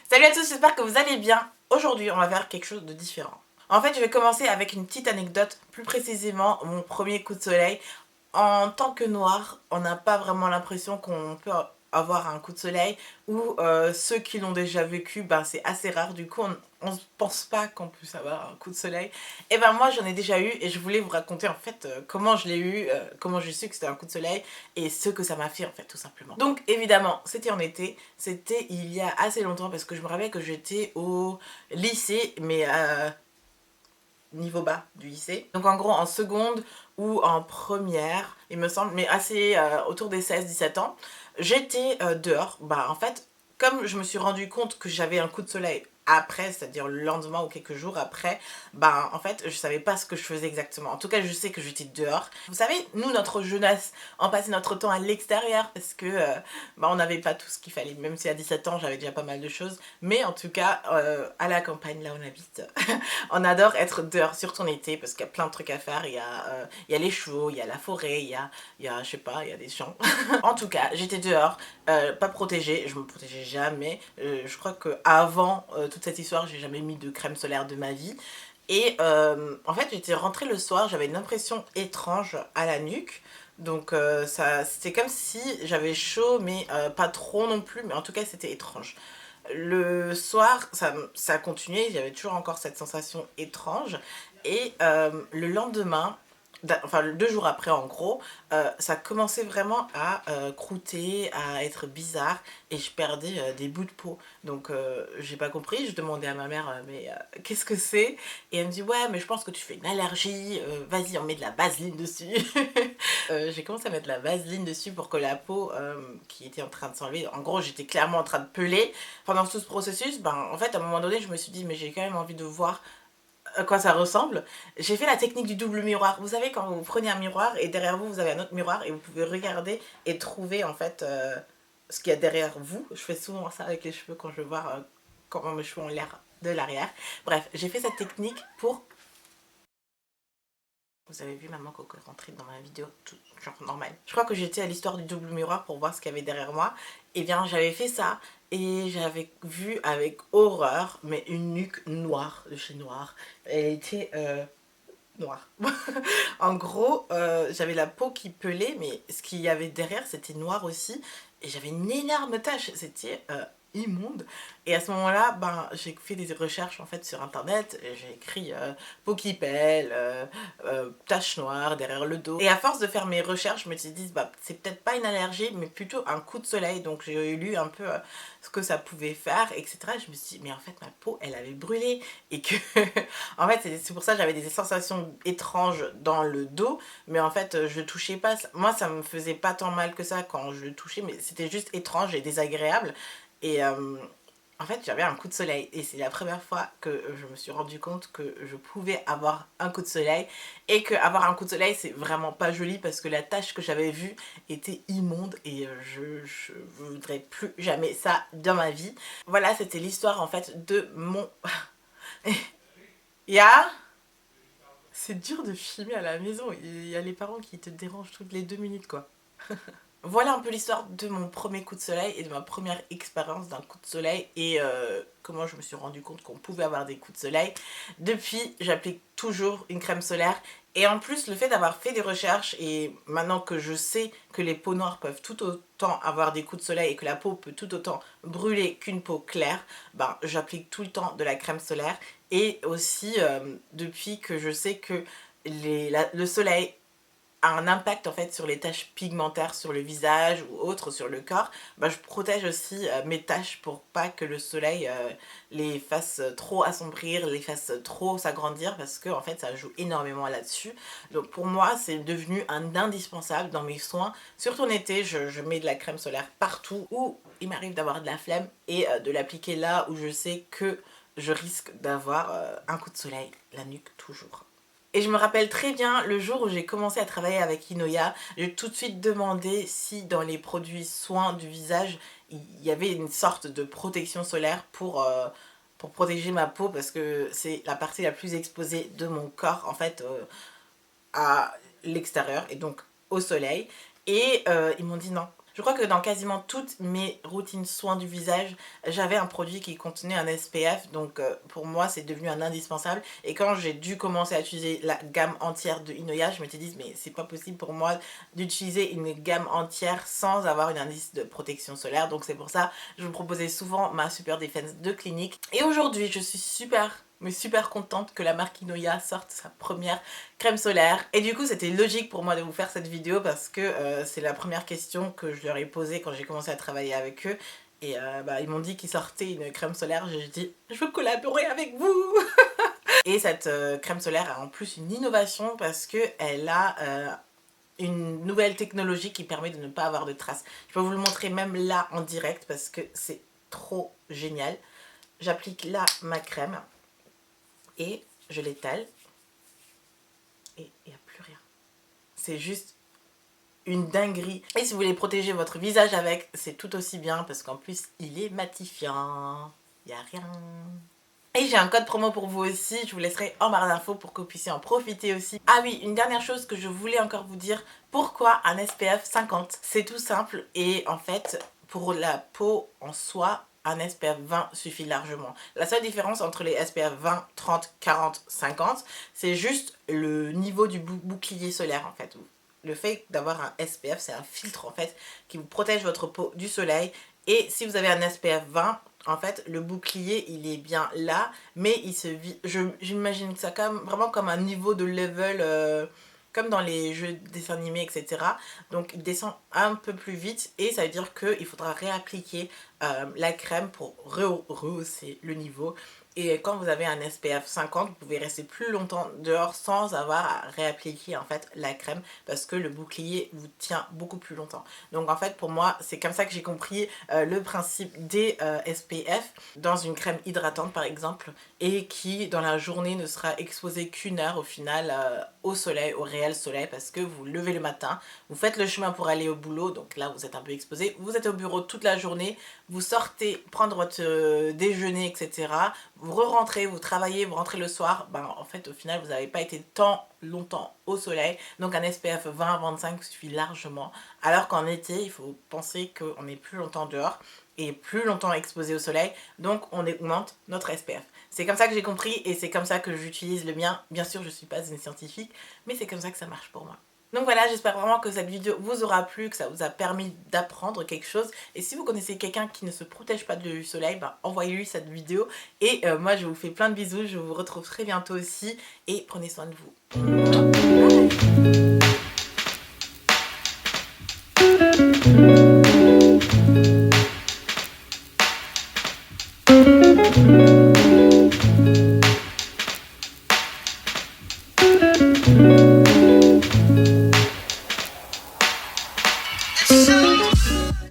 Salut à tous, j'espère que vous allez bien. Aujourd'hui, on va faire quelque chose de différent. En fait, je vais commencer avec une petite anecdote, plus précisément mon premier coup de soleil. En tant que noir, on n'a pas vraiment l'impression qu'on peut avoir un coup de soleil, ou ceux qui l'ont déjà vécu, ben, c'est assez rare, du coup on ne pense pas qu'on puisse avoir un coup de soleil. Et ben moi j'en ai déjà eu et je voulais vous raconter en fait comment je l'ai eu, comment j'ai su que c'était un coup de soleil et ce que ça m'a fait en fait tout simplement. Donc évidemment c'était en été, c'était il y a assez longtemps parce que je me rappelle que j'étais au lycée, mais niveau bas du lycée. Donc en gros en seconde ou en première, il me semble, mais assez autour des 16-17 ans, j'étais dehors. Bah en fait, comme je me suis rendu compte que j'avais un coup de soleil après, c'est-à-dire le lendemain ou quelques jours après, bah en fait je savais pas ce que je faisais exactement. En tout cas je sais que j'étais dehors. Vous savez, nous notre jeunesse, on passait notre temps à l'extérieur parce que bah, on n'avait pas tout ce qu'il fallait. Même si à 17 ans j'avais déjà pas mal de choses, mais en tout cas à la campagne là où on habite, on adore être dehors, surtout en été, parce qu'il y a plein de trucs à faire. Il y a les chevaux, il y a la forêt, je sais pas, il y a des champs. En tout cas, j'étais dehors, pas protégée, je me protégeais jamais. Je crois que avant toute cette histoire, j'ai jamais mis de crème solaire de ma vie. Et en fait, j'étais rentrée le soir, j'avais une impression étrange à la nuque. Donc c'était comme si j'avais chaud, mais pas trop non plus, mais en tout cas c'était étrange. Le soir, ça a continué, il y avait toujours encore cette sensation étrange. Et le lendemain, enfin 2 jours après en gros, ça commençait vraiment à croûter, à être bizarre et je perdais des bouts de peau. Donc j'ai pas compris, je demandais à ma mère mais qu'est-ce que c'est? Et elle me dit ouais mais je pense que tu fais une allergie, vas-y on met de la vaseline dessus. J'ai commencé à mettre de la vaseline dessus pour que la peau qui était en train de s'enlever, en gros j'étais clairement en train de peler. Pendant tout ce processus, ben, en fait à un moment donné je me suis dit mais j'ai quand même envie de voir à quoi ça ressemble. J'ai fait la technique du double miroir. Vous savez quand vous prenez un miroir et derrière vous vous avez un autre miroir et vous pouvez regarder et trouver en fait ce qu'il y a derrière vous. Je fais souvent ça avec les cheveux quand je veux voir comment mes cheveux ont l'air de l'arrière. Bref, j'ai fait cette technique pour... Vous avez vu maman Coco rentrer dans ma vidéo, tout genre normal. Je crois que j'étais à l'histoire du double miroir pour voir ce qu'il y avait derrière moi. Et bien j'avais fait ça et j'avais vu avec horreur, mais une nuque noire de chez Noir. Elle était noire. En gros, j'avais la peau qui pelait, mais ce qu'il y avait derrière c'était noir aussi. Et j'avais une énorme tache, c'était immonde. Et à ce moment-là, ben, j'ai fait des recherches en fait sur internet, j'ai écrit peau qui pèle, tache noire derrière le dos. Et à force de faire mes recherches, je me suis dit, bah, c'est peut-être pas une allergie, mais plutôt un coup de soleil. Donc j'ai lu un peu ce que ça pouvait faire, etc. Et je me suis dit, mais en fait ma peau, elle avait brûlé. Et que, en fait, c'est pour ça que j'avais des sensations étranges dans le dos. Mais en fait, je touchais pas. Moi, ça me faisait pas tant mal que ça quand je touchais, mais c'était juste étrange et désagréable. Et en fait, j'avais un coup de soleil et c'est la première fois que je me suis rendu compte que je pouvais avoir un coup de soleil et que avoir un coup de soleil c'est vraiment pas joli parce que la tache que j'avais vue était immonde et je voudrais plus jamais ça dans ma vie. Voilà, c'était l'histoire en fait de mon... Ya, c'est dur de filmer à la maison, il y a les parents qui te dérangent toutes les 2 minutes quoi. Voilà un peu l'histoire de mon premier coup de soleil et de ma première expérience d'un coup de soleil et comment je me suis rendu compte qu'on pouvait avoir des coups de soleil. Depuis, j'applique toujours une crème solaire et en plus le fait d'avoir fait des recherches et maintenant que je sais que les peaux noires peuvent tout autant avoir des coups de soleil et que la peau peut tout autant brûler qu'une peau claire, ben, j'applique tout le temps de la crème solaire et aussi depuis que je sais que le soleil a un impact en fait sur les taches pigmentaires sur le visage ou autre sur le corps, bah, je protège aussi mes taches pour pas que le soleil les fasse trop assombrir, les fasse trop s'agrandir parce que en fait ça joue énormément là-dessus. Donc pour moi c'est devenu un indispensable dans mes soins, surtout en été je mets de la crème solaire partout où il m'arrive d'avoir de la flemme et de l'appliquer là où je sais que je risque d'avoir un coup de soleil, la nuque toujours. Et je me rappelle très bien le jour où j'ai commencé à travailler avec Inoya, j'ai tout de suite demandé si dans les produits soins du visage, il y avait une sorte de protection solaire pour protéger ma peau parce que c'est la partie la plus exposée de mon corps en fait à l'extérieur et donc au soleil. Et ils m'ont dit non. Je crois que dans quasiment toutes mes routines soins du visage, j'avais un produit qui contenait un SPF, donc pour moi c'est devenu un indispensable. Et quand j'ai dû commencer à utiliser la gamme entière de Inoya, je m'étais dit mais c'est pas possible pour moi d'utiliser une gamme entière sans avoir une indice de protection solaire. Donc c'est pour ça que je vous proposais souvent ma Super Defense de Clinique. Et aujourd'hui je suis super contente que la marque Inoya sorte sa première crème solaire. Et du coup c'était logique pour moi de vous faire cette vidéo parce que c'est la première question que je leur ai posée quand j'ai commencé à travailler avec eux. Et ils m'ont dit qu'ils sortaient une crème solaire. J'ai dit je veux collaborer avec vous. Et cette crème solaire a en plus une innovation parce qu'elle a une nouvelle technologie qui permet de ne pas avoir de traces. Je peux vous le montrer même là en direct parce que c'est trop génial. J'applique là ma crème et je l'étale et il n'y a plus rien. C'est juste une dinguerie. Et si vous voulez protéger votre visage avec, c'est tout aussi bien parce qu'en plus il est matifiant. Il n'y a rien. Et j'ai un code promo pour vous aussi, je vous laisserai en barre d'infos pour que vous puissiez en profiter aussi. Ah oui, une dernière chose que je voulais encore vous dire, pourquoi un SPF 50? C'est tout simple et en fait, pour la peau en soi, un SPF 20 suffit largement. La seule différence entre les SPF 20, 30, 40, 50, c'est juste le niveau du bouclier solaire en fait. Le fait d'avoir un SPF, c'est un filtre en fait qui vous protège votre peau du soleil. Et si vous avez un SPF 20, en fait, le bouclier, il est bien là, mais il se vit. J'imagine ça comme, vraiment comme un niveau de level, comme dans les jeux dessins animés, etc. Donc, il descend un peu plus vite et ça veut dire qu'il faudra réappliquer la crème pour rehausser le niveau. Et quand vous avez un SPF 50, vous pouvez rester plus longtemps dehors sans avoir à réappliquer en fait la crème parce que le bouclier vous tient beaucoup plus longtemps. Donc en fait pour moi c'est comme ça que j'ai compris le principe des SPF dans une crème hydratante par exemple et qui dans la journée ne sera exposée qu'une heure au final au soleil, au réel soleil parce que vous levez le matin, vous faites le chemin pour aller au boulot, donc là vous êtes un peu exposé, vous êtes au bureau toute la journée, vous sortez prendre votre déjeuner etc. Vous re-rentrez, vous travaillez, vous rentrez le soir, en fait au final vous n'avez pas été tant longtemps au soleil, donc un SPF 20-25 suffit largement, alors qu'en été il faut penser qu'on est plus longtemps dehors et plus longtemps exposé au soleil, donc on augmente notre SPF. C'est comme ça que j'ai compris et c'est comme ça que j'utilise le mien. Bien sûr je ne suis pas une scientifique, mais c'est comme ça que ça marche pour moi. Donc voilà, j'espère vraiment que cette vidéo vous aura plu, que ça vous a permis d'apprendre quelque chose. Et si vous connaissez quelqu'un qui ne se protège pas du soleil, envoyez-lui cette vidéo. Et moi, je vous fais plein de bisous. Je vous retrouve très bientôt aussi. Et prenez soin de vous.